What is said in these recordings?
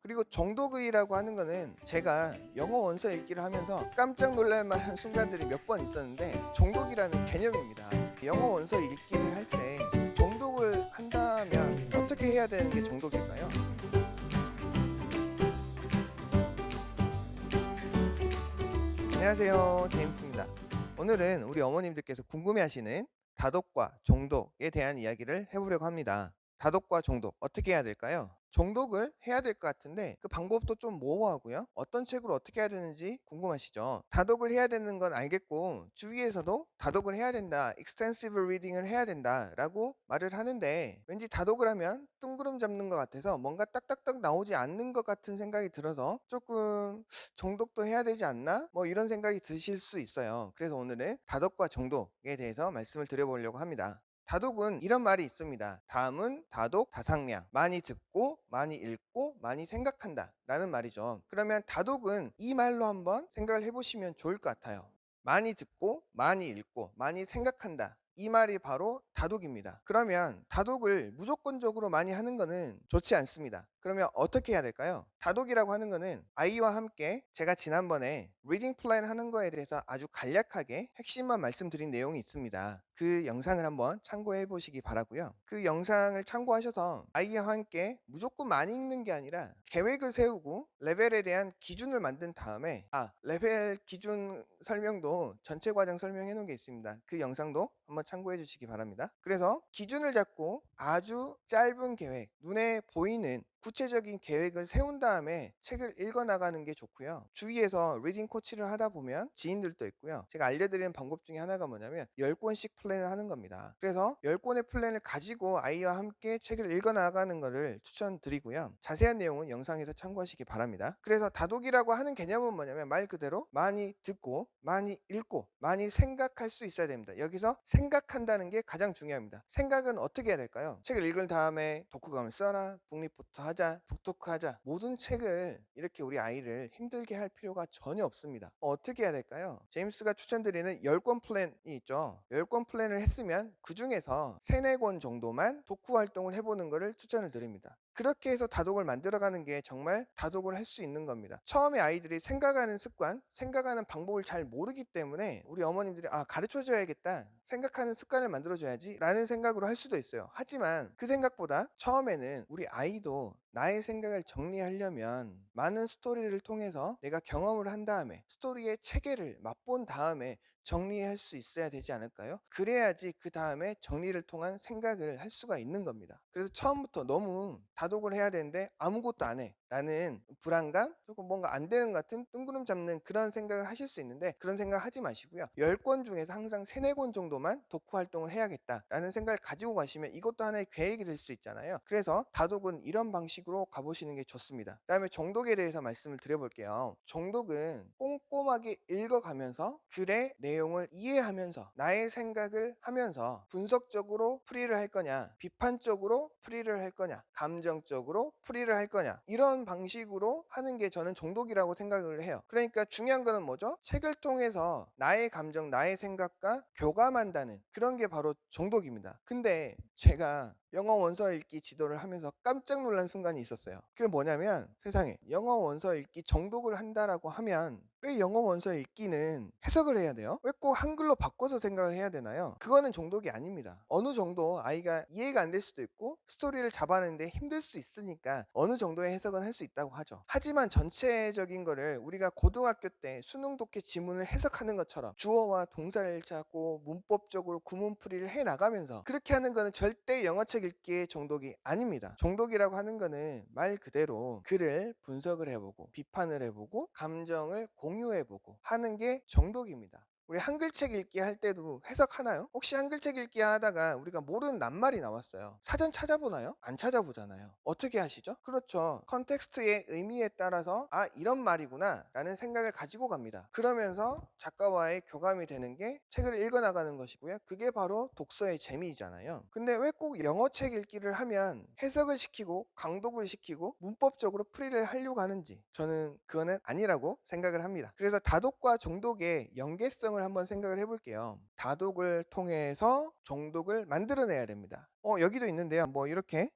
그리고 정독이라고 하는 거는 제가 영어 원서 읽기를 하면서 깜짝 놀랄 만한 순간들이 몇 번 있었는데 정독이라는 개념입니다. 영어 원서 읽기를 할 때 정독을 한다면 어떻게 해야 되는 게 정독일까요? 안녕하세요. 제임스입니다. 오늘은 우리 어머님들께서 궁금해하시는 다독과 정독에 대한 이야기를 해보려고 합니다. 다독과 정독 어떻게 해야 될까요? 정독을 해야 될 것 같은데 그 방법도 좀 모호하고요. 어떤 책으로 어떻게 해야 되는지 궁금하시죠? 다독을 해야 되는 건 알겠고 주위에서도 다독을 해야 된다, extensive reading을 해야 된다라고 말을 하는데 왠지 다독을 하면 뜬구름 잡는 것 같아서 뭔가 딱딱딱 나오지 않는 것 같은 생각이 들어서 조금 정독도 해야 되지 않나? 뭐 이런 생각이 드실 수 있어요. 그래서 오늘은 다독과 정독에 대해서 말씀을 드려보려고 합니다. 다독은 이런 말이 있습니다. 다음은 다독, 다상량. 많이 듣고, 많이 읽고, 많이 생각한다. 라는 말이죠. 그러면 다독은 이 말로 한번 생각을 해보시면 좋을 것 같아요. 많이 듣고, 많이 읽고, 많이 생각한다. 이 말이 바로 다독입니다. 그러면 다독을 무조건적으로 많이 하는 것은 좋지 않습니다. 그러면 어떻게 해야 될까요? 다독이라고 하는 것은 아이와 함께 제가 지난번에 리딩 플랜 하는 거에 대해서 아주 간략하게 핵심만 말씀드린 내용이 있습니다. 그 영상을 한번 참고해 보시기 바라고요. 그 영상을 참고하셔서 아이와 함께 무조건 많이 읽는 게 아니라 계획을 세우고 레벨에 대한 기준을 만든 다음에 레벨 기준 설명도 전체 과정 설명해 놓은 게 있습니다. 그 영상도 한번 참고해 주시기 바랍니다. 그래서 기준을 잡고 아주 짧은 계획, 눈에 보이는 구체적인 계획을 세운 다음에 책을 읽어 나가는 게 좋고요. 주위에서 리딩 코치를 하다 보면 지인들도 있고요. 제가 알려드리는 방법 중에 하나가 뭐냐면 10권씩 플랜을 하는 겁니다. 그래서 10권의 플랜을 가지고 아이와 함께 책을 읽어 나가는 것을 추천드리고요. 자세한 내용은 영상에서 참고하시기 바랍니다. 그래서 다독이라고 하는 개념은 뭐냐면 말 그대로 많이 듣고 많이 읽고 많이 생각할 수 있어야 됩니다. 여기서 생각한다는 게 가장 중요합니다. 생각은 어떻게 해야 될까요? 책을 읽은 다음에 독후감을 써라, 북리포트 하자, 북토크 하자. 모든 책을 이렇게 우리 아이를 힘들게 할 필요가 전혀 없습니다. 어떻게 해야 될까요? 제임스가 추천드리는 10권 플랜이 있죠. 10권 플랜을 했으면 그 중에서 3, 4권 정도만 독후 활동을 해보는 것을 추천을 드립니다. 그렇게 해서 다독을 만들어가는 게 정말 다독을 할 수 있는 겁니다. 처음에 아이들이 생각하는 습관, 생각하는 방법을 잘 모르기 때문에 우리 어머님들이 가르쳐줘야겠다, 생각하는 습관을 만들어줘야지 라는 생각으로 할 수도 있어요. 하지만 그 생각보다 처음에는 우리 아이도 나의 생각을 정리하려면 많은 스토리를 통해서 내가 경험을 한 다음에 스토리의 체계를 맛본 다음에 정리할 수 있어야 되지 않을까요? 그래야지 그 다음에 정리를 통한 생각을 할 수가 있는 겁니다. 그래서 처음부터 너무 다독을 해야 되는데 아무것도 안 해 라는 불안감, 조금 뭔가 안 되는 것 같은 뜬구름 잡는 그런 생각을 하실 수 있는데 그런 생각 하지 마시고요. 10권 중에서 항상 3, 4권 정도만 독후 활동을 해야겠다라는 생각을 가지고 가시면 이것도 하나의 계획이 될 수 있잖아요. 그래서 다독은 이런 방식으로 가보시는 게 좋습니다. 그다음에 정독에 대해서 말씀을 드려볼게요. 정독은 꼼꼼하게 읽어가면서 글의 내용을 이해하면서 나의 생각을 하면서 분석적으로 풀이를 할 거냐, 비판적으로 풀이를 할 거냐, 감정적으로 풀이를 할 거냐, 이런 방식으로 하는 게 저는 정독이라고 생각을 해요. 그러니까 중요한 거는 뭐죠? 책을 통해서 나의 감정, 나의 생각과 교감한다는 그런 게 바로 정독입니다. 근데 제가 영어 원서 읽기 지도를 하면서 깜짝 놀란 순간이 있었어요. 그게 뭐냐면 세상에 영어 원서 읽기 정독을 한다라고 하면 왜 영어 원서 읽기는 해석을 해야 돼요? 왜 꼭 한글로 바꿔서 생각을 해야 되나요? 그거는 정독이 아닙니다. 어느 정도 아이가 이해가 안 될 수도 있고 스토리를 잡아내는데 힘들 수 있으니까 어느 정도의 해석은 할 수 있다고 하죠. 하지만 전체적인 거를 우리가 고등학교 때 수능 독해 지문을 해석하는 것처럼 주어와 동사를 찾고 문법적으로 구문풀이를 해 나가면서 그렇게 하는 거는 절대 영어책 읽기의 정독이 아닙니다. 정독이라고 하는 거는 말 그대로 글을 분석을 해보고 비판을 해보고 감정을 공유해보고 하는 게 정독입니다. 우리 한글책 읽기 할 때도 해석하나요? 혹시 한글책 읽기 하다가 우리가 모르는 낱말이 나왔어요. 사전 찾아보나요? 안 찾아보잖아요. 어떻게 하시죠? 그렇죠. 컨텍스트의 의미에 따라서 이런 말이구나 라는 생각을 가지고 갑니다. 그러면서 작가와의 교감이 되는 게 책을 읽어나가는 것이고요. 그게 바로 독서의 재미이잖아요. 근데 왜 꼭 영어책 읽기를 하면 해석을 시키고 강독을 시키고 문법적으로 풀이를 하려고 하는지 저는 그거는 아니라고 생각을 합니다. 그래서 다독과 정독의 연계성을 한번 생각을 해볼게요. 다독을 통해서 정독을 만들어내야 됩니다. 여기도 있는데요. 뭐 이렇게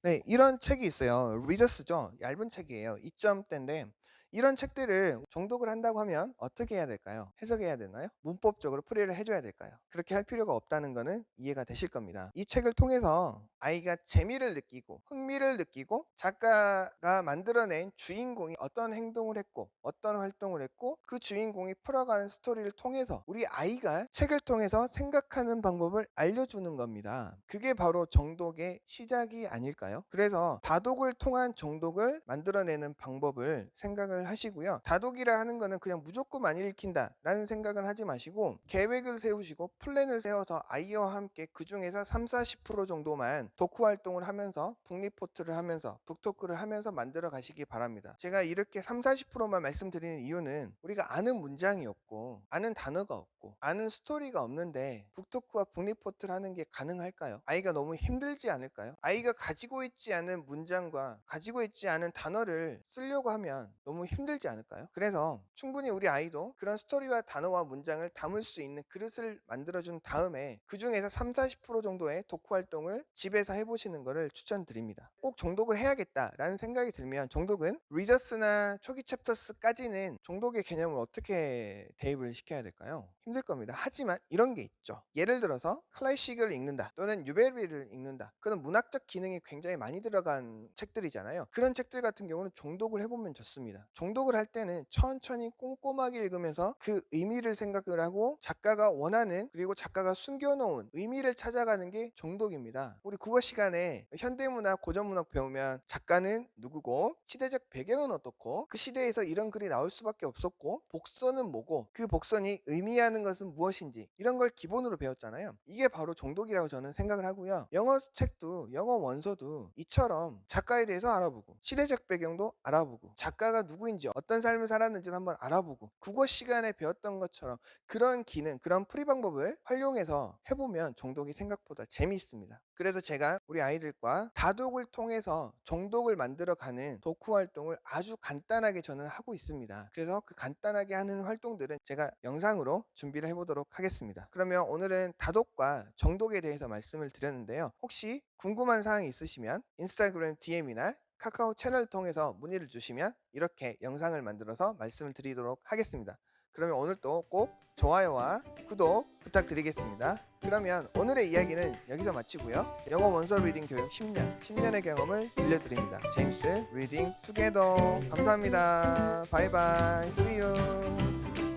네. 이런 책이 있어요. 리더스죠. 얇은 책이에요. 2점대인데 이런 책들을 정독을 한다고 하면 어떻게 해야 될까요? 해석해야 되나요? 문법적으로 풀이를 해 줘야 될까요? 그렇게 할 필요가 없다는 거는 이해가 되실 겁니다. 이 책을 통해서 아이가 재미를 느끼고 흥미를 느끼고 작가가 만들어낸 주인공이 어떤 행동을 했고 어떤 활동을 했고 그 주인공이 풀어가는 스토리를 통해서 우리 아이가 책을 통해서 생각하는 방법을 알려주는 겁니다. 그게 바로 정독의 시작이 아닐까요? 그래서 다독을 통한 정독을 만들어내는 방법을 생각을 하시고요. 다독이라 하는 거는 그냥 무조건 안 읽힌다라는 생각을 하지 마시고 계획을 세우시고 플랜을 세워서 아이와 함께 그중에서 3-40% 정도만 독후 활동을 하면서 북리포트를 하면서 북토크를 하면서 만들어 가시기 바랍니다. 제가 이렇게 3-40%만 말씀드리는 이유는 우리가 아는 문장이 없고 아는 단어가 없고 아는 스토리가 없는데 북토크와 북리포트를 하는 게 가능할까요? 아이가 너무 힘들지 않을까요? 아이가 가지고 있지 않은 문장과 가지고 있지 않은 단어를 쓰려고 하면 너무 힘들지 않을까요? 그래서 충분히 우리 아이도 그런 스토리와 단어와 문장을 담을 수 있는 그릇을 만들어준 다음에 그 중에서 3-40% 정도의 독후 활동을 집에서 해보시는 것을 추천드립니다. 꼭 정독을 해야겠다라는 생각이 들면 정독은 리더스나 초기 챕터스까지는 정독의 개념을 어떻게 대입을 시켜야 될까요? 힘들 겁니다. 하지만 이런 게 있죠. 예를 들어서 클래식을 읽는다 또는 유베리를 읽는다. 그런 문학적 기능이 굉장히 많이 들어간 책들이잖아요. 그런 책들 같은 경우는 정독을 해보면 좋습니다. 정독을 할 때는 천천히 꼼꼼하게 읽으면서 그 의미를 생각을 하고 작가가 원하는 그리고 작가가 숨겨놓은 의미를 찾아가는 게 정독입니다. 우리 국어 시간에 현대문학, 고전문학 배우면 작가는 누구고 시대적 배경은 어떻고 그 시대에서 이런 글이 나올 수밖에 없었고 복선은 뭐고 그 복선이 의미하는 것은 무엇인지 이런 걸 기본으로 배웠잖아요. 이게 바로 정독이라고 저는 생각을 하고요. 영어 책도 영어 원서도 이처럼 작가에 대해서 알아보고 시대적 배경도 알아보고 작가가 누구인지 어떤 삶을 살았는지도 한번 알아보고 국어 시간에 배웠던 것처럼 그런 기능, 그런 풀이 방법을 활용해서 해보면 정독이 생각보다 재미있습니다. 그래서 제가 우리 아이들과 다독을 통해서 정독을 만들어가는 독후 활동을 아주 간단하게 저는 하고 있습니다. 그래서 그 간단하게 하는 활동들은 제가 영상으로 준비를 해보도록 하겠습니다. 그러면 오늘은 다독과 정독에 대해서 말씀을 드렸는데요. 혹시 궁금한 사항이 있으시면 인스타그램 DM이나 카카오 채널을 통해서 문의를 주시면 이렇게 영상을 만들어서 말씀을 드리도록 하겠습니다. 그러면 오늘도 꼭 좋아요와 구독 부탁드리겠습니다. 그러면 오늘의 이야기는 여기서 마치고요. 영어 원서 리딩 교육 10년의 경험을 들려드립니다. 제임스 리딩 투게더. 감사합니다. 바이바이. See you.